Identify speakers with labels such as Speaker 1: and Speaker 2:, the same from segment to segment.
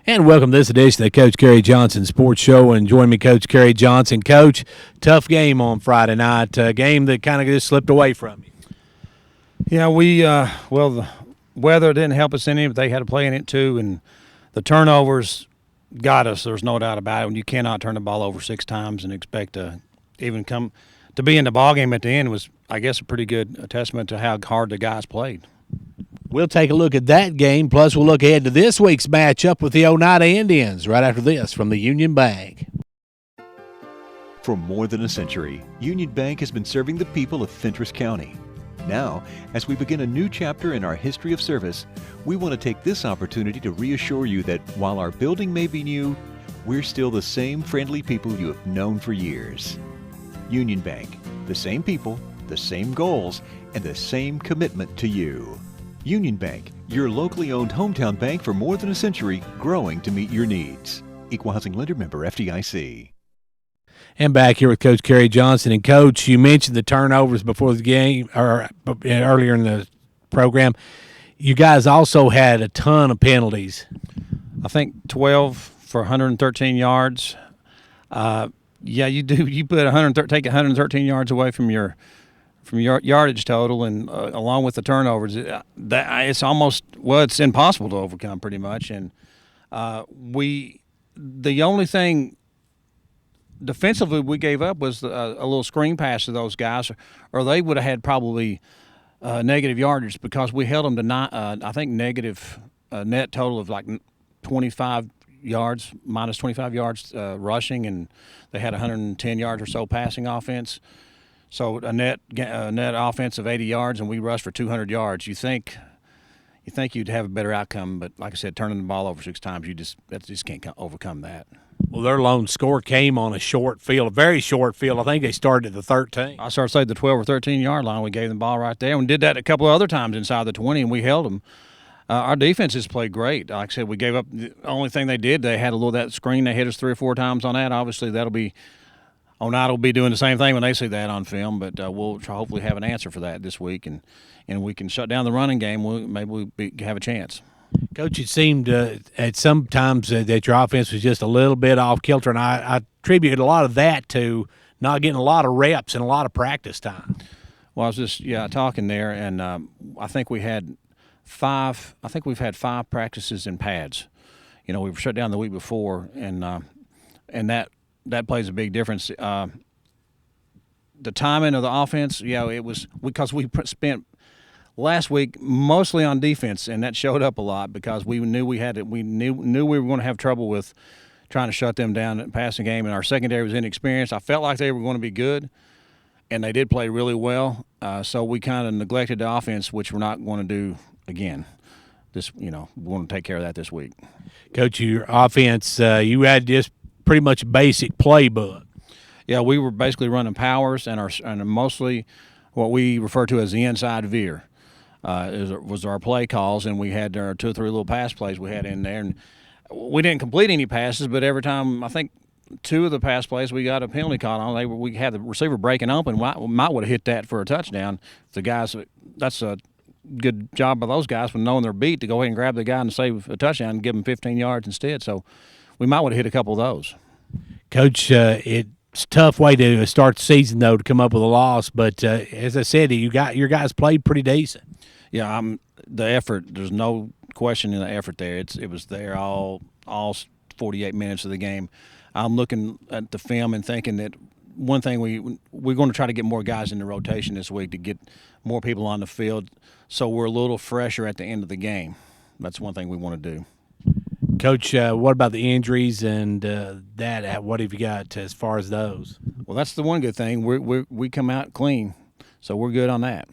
Speaker 1: And welcome to this edition of the Coach Kerry Johnson Sports Show. And join me, Coach Kerry Johnson. Coach, tough game on Friday night. A game that kind of just slipped away from you.
Speaker 2: Yeah, the weather didn't help us any, but they had to play in it too. And the turnovers got us. There's no doubt about it. When you cannot turn the ball over 6 times and expect to even come to be in the ballgame at the end was, I guess, a pretty good testament to how hard the guys played.
Speaker 1: We'll take a look at that game, plus we'll look ahead to this week's matchup with the Oneida Indians right after this from the Union Bank.
Speaker 3: For more than a century, Union Bank has been serving the people of Fentress County. Now, as we begin a new chapter in our history of service, we want to take this opportunity to reassure you that while our building may be new, we're still the same friendly people you have known for years. Union Bank, the same people, the same goals, and the same commitment to you. Union Bank, your locally owned hometown bank for more than a century, growing to meet your needs. Equal Housing Lender Member FDIC.
Speaker 1: And back here with Coach Kerry Johnson. And, Coach, you mentioned the turnovers before the game or earlier in the program. You guys also had a ton of penalties.
Speaker 2: I think 12 for 113 yards. Yeah, you do. You put take 113 yards away from your yardage total, and along with the turnovers, it's almost it's impossible to overcome pretty much. And the only thing defensively we gave up was a little screen pass to those guys, or they would have had probably negative yardage because we held them to I think negative net total of like 25 yards, minus 25 yards rushing, and they had 110 yards or so passing offense. So a net offense of 80 yards, and we rushed for 200 yards. You think you'd have a better outcome, but like I said, turning the ball over 6 times, you just can't overcome that.
Speaker 1: Well, their lone score came on a short field, a very short field. I think they started at the 13.
Speaker 2: I started to say the 12 or 13-yard line. We gave them the ball right there, and we did that a couple of other times inside the 20, and we held them. Our defenses played great. Like I said, we gave up. The only thing they did, they had a little that screen. They hit us 3 or 4 times on that. Obviously, Oneida will be doing the same thing when they see that on film, but we'll hopefully have an answer for that this week, and we can shut down the running game. Maybe we'll have a chance.
Speaker 1: Coach, it seemed at some times that your offense was just a little bit off kilter, and I attribute a lot of that to not getting a lot of reps and a lot of practice time.
Speaker 2: Well, I was just talking there, and I think we've had 5 practices in pads. We were shut down the week before, and that plays a big difference. The timing of the offense, it was because we spent last week mostly on defense, and that showed up a lot because we knew we knew we were going to have trouble with trying to shut them down in the passing game, and our secondary was inexperienced. I felt like they were going to be good, and they did play really well. So we kind of neglected the offense, which we're not going to do again. We want to take care of that this week.
Speaker 1: Coach, your offense, you had just pretty much a basic playbook.
Speaker 2: Yeah, we were basically running powers and mostly what we refer to as the inside veer was our play calls, and we had our 2 or 3 little pass plays we had in there, and we didn't complete any passes, but every time I think 2 of the pass plays we got a penalty call on. We had the receiver breaking open. Might would have hit that for a touchdown. The guys, that's a good job by those guys when knowing their beat to go ahead and grab the guy and save a touchdown and give him 15 yards instead. So we might would have hit a couple of those.
Speaker 1: Coach, it's a tough way to start the season, though, to come up with a loss. But as I said, your guys played pretty decent.
Speaker 2: Yeah, the effort. There's no question in the effort there. It was there all 48 minutes of the game. I'm looking at the film and thinking that one thing we're going to try to get more guys in the rotation this week to get more people on the field, so we're a little fresher at the end of the game. That's one thing we want to do.
Speaker 1: Coach, what about the injuries and that? What have you got as far as those?
Speaker 2: Well, that's the one good thing. We come out clean, so we're good on that.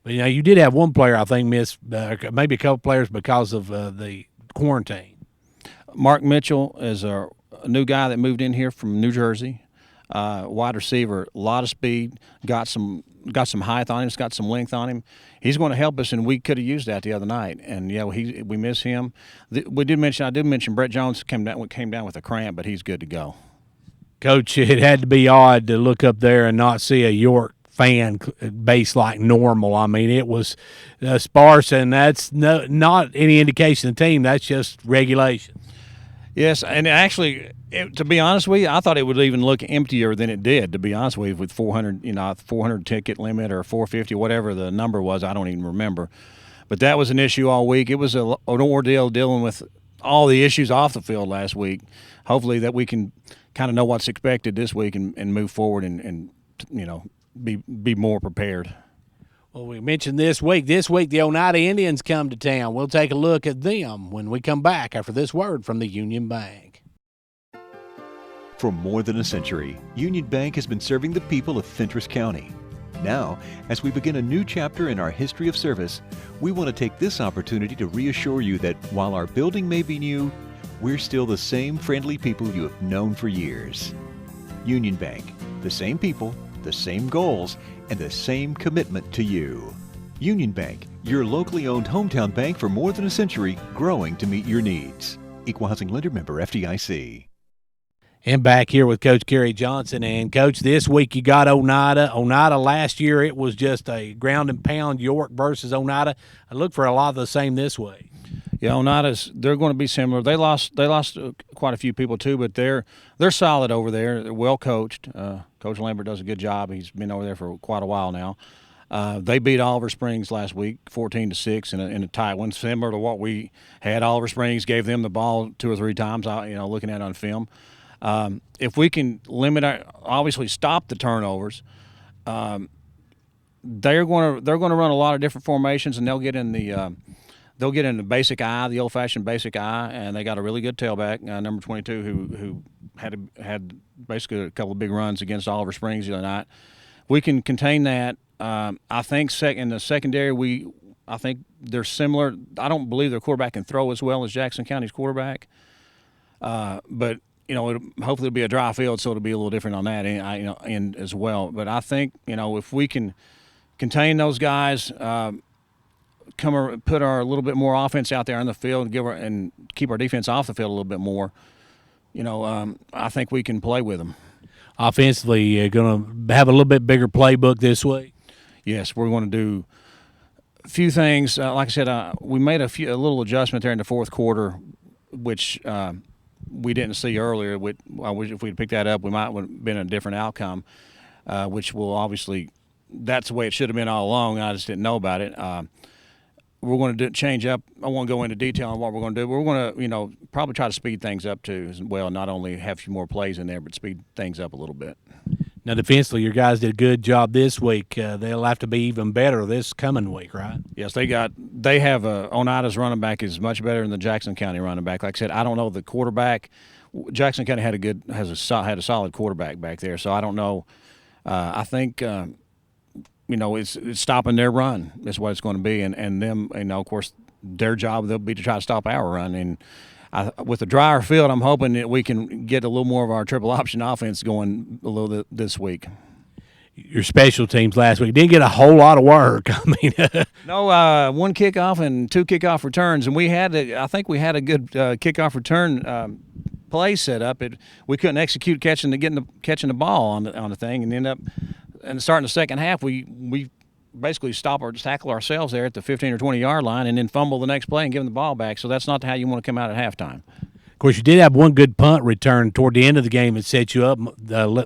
Speaker 1: But you did have one player I think miss, maybe a couple players because of the quarantine.
Speaker 2: Mark Mitchell is a new guy that moved in here from New Jersey. Wide receiver, a lot of speed, got some height on him, got some length on him. He's going to help us, and we could have used that the other night. And we miss him. I did mention Brett Jones came down with a cramp, but he's good to go.
Speaker 1: Coach, it had to be odd to look up there and not see a York fan base like normal. I mean, it was sparse, and that's not any indication of the team. That's just regulation.
Speaker 2: Yes, and actually, to be honest with you, I thought it would even look emptier than it did. To be honest with you, with 400, 400 ticket limit or 450, whatever the number was, I don't even remember. But that was an issue all week. It was an ordeal dealing with all the issues off the field last week. Hopefully, that we can kind of know what's expected this week and move forward and be more prepared.
Speaker 1: Well, we mentioned this week. This week, the Oneida Indians come to town. We'll take a look at them when we come back after this word from the Union Bank.
Speaker 3: For more than a century, Union Bank has been serving the people of Fentress County. Now, as we begin a new chapter in our history of service, we want to take this opportunity to reassure you that while our building may be new, we're still the same friendly people you have known for years. Union Bank, the same people, the same goals, and the same commitment to you. Union Bank, your locally owned hometown bank for more than a century, growing to meet your needs. Equal Housing Lender Member FDIC.
Speaker 1: And back here with Coach Kerry Johnson. And, Coach, this week you got Oneida. Oneida last year, it was just a ground and pound York versus Oneida. I look for a lot of the same this week.
Speaker 2: Yeah, Oneida's, they're going to be similar. They lost quite a few people too, but they're solid over there. They're well coached. Coach Lambert does a good job. He's been over there for quite a while now. They beat Oliver Springs last week, 14-6 in a tight one, similar to what we had. Oliver Springs gave them the ball 2 or 3 times. Looking at it on film. If we can obviously stop the turnovers, they're going to run a lot of different formations, and they'll get in the basic eye, the old-fashioned basic eye, and they got a really good tailback, number 22, who had basically a couple of big runs against Oliver Springs the other night. We can contain that. I think in the secondary, I think they're similar. I don't believe their quarterback can throw as well as Jackson County's quarterback, but hopefully it'll be a dry field, so it'll be a little different on that end as well. But I think if we can contain those guys. Put our little bit more offense out there on the field and keep our defense off the field a little bit more. I think we can play with them.
Speaker 1: Offensively, you're going to have a little bit bigger playbook this week.
Speaker 2: Yes, we're going to do a few things. Like I said, we made a little adjustment there in the fourth quarter, which we didn't see earlier. If we'd picked that up, we might have been a different outcome, which will obviously that's the way it should have been all along. I just didn't know about it. We're going to change up. I won't go into detail on what we're going to do. But we're going to, probably try to speed things up too as well. Not only have a few more plays in there, but speed things up a little bit.
Speaker 1: Now, defensively, your guys did a good job this week. They'll have to be even better this coming week, right?
Speaker 2: Yes, they have Oneida's running back is much better than the Jackson County running back. Like I said, I don't know the quarterback. Jackson County had a solid quarterback back there, so I don't know. I think. It's stopping their run is what it's going to be, and them, of course, their job will be to try to stop our run. And with a drier field, I'm hoping that we can get a little more of our triple option offense going a little this week.
Speaker 1: Your special teams last week didn't get a whole lot of work. I mean,
Speaker 2: no, 1 kickoff and 2 kickoff returns, and I think we had a good kickoff return play set up. We couldn't execute catching the ball on the thing, and end up. And starting the second half, we basically tackle ourselves there at the 15 or 20-yard line and then fumble the next play and give them the ball back. So that's not how you want to come out at halftime.
Speaker 1: Of course, you did have one good punt return toward the end of the game that set you up.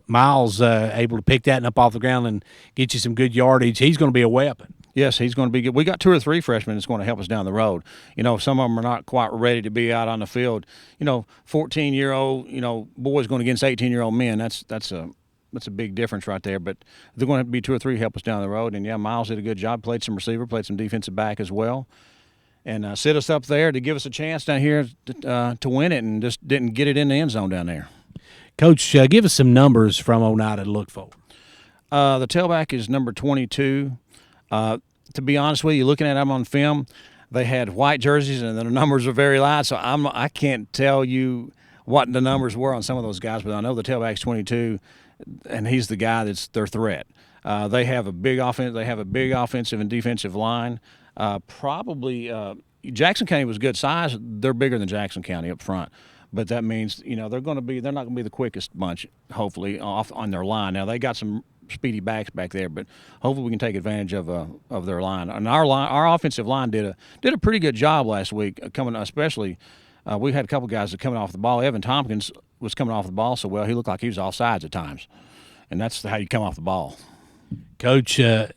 Speaker 1: Miles able to pick that up off the ground and get you some good yardage. He's going to be a weapon.
Speaker 2: Yes, he's going to be good. We got 2 or 3 freshmen that's going to help us down the road. Some of them are not quite ready to be out on the field. 14-year-old, boys going against 18-year-old men. That's a big difference right there. But they're going to be 2 or 3 help us down the road. And, Miles did a good job, played some receiver, played some defensive back as well, and set us up there to give us a chance down here to win it, and just didn't get it in the end zone down there.
Speaker 1: Coach, give us some numbers from Oneida to look for.
Speaker 2: The tailback is number 22. To be honest with you, looking at them on film, they had white jerseys and the numbers are very light, so I can't tell you what the numbers were on some of those guys, but I know the tailback's 22. And he's the guy that's their threat. They have a big offense. They have a big offensive and defensive line. Jackson County was good size. They're bigger than Jackson County up front, but that means they're not going to be the quickest bunch. Hopefully, off on their line. Now they got some speedy backs back there, but hopefully we can take advantage of their line. And our offensive line did a pretty good job last week, coming especially. We had a couple guys that coming off the ball. Evan Tompkins was coming off the ball so well, he looked like he was off sides at times. And that's how you come off the ball.
Speaker 1: Coach, of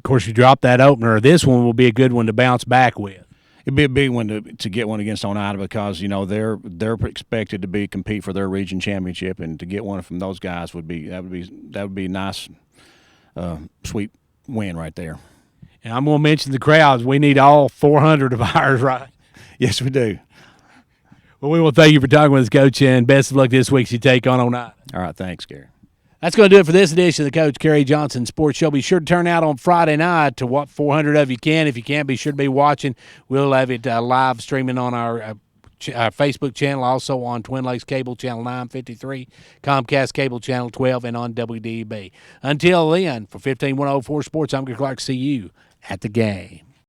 Speaker 1: course, you dropped that opener. This one will be a good one to bounce back with.
Speaker 2: It'd be a big one to get one against Oneida because they're expected to compete for their region championship, and to get one from those guys would be a nice, sweet win right there.
Speaker 1: And I'm going to mention the crowds. We need all 400 of ours, right?
Speaker 2: Yes, we do.
Speaker 1: Well, we will thank you for talking with us, Coach, and best of luck this week as you take on Oneida.
Speaker 2: All right, thanks, Gary.
Speaker 1: That's going to do it for this edition of the Coach Kerry Johnson Sports Show. Be sure to turn out on Friday night to what 400 of you can. If you can't, be sure to be watching. We'll have it live streaming on our Facebook channel, also on Twin Lakes Cable Channel 953, Comcast Cable Channel 12, and on WDB. Until then, for 15104 Sports, I'm Gary Clark. See you at the game.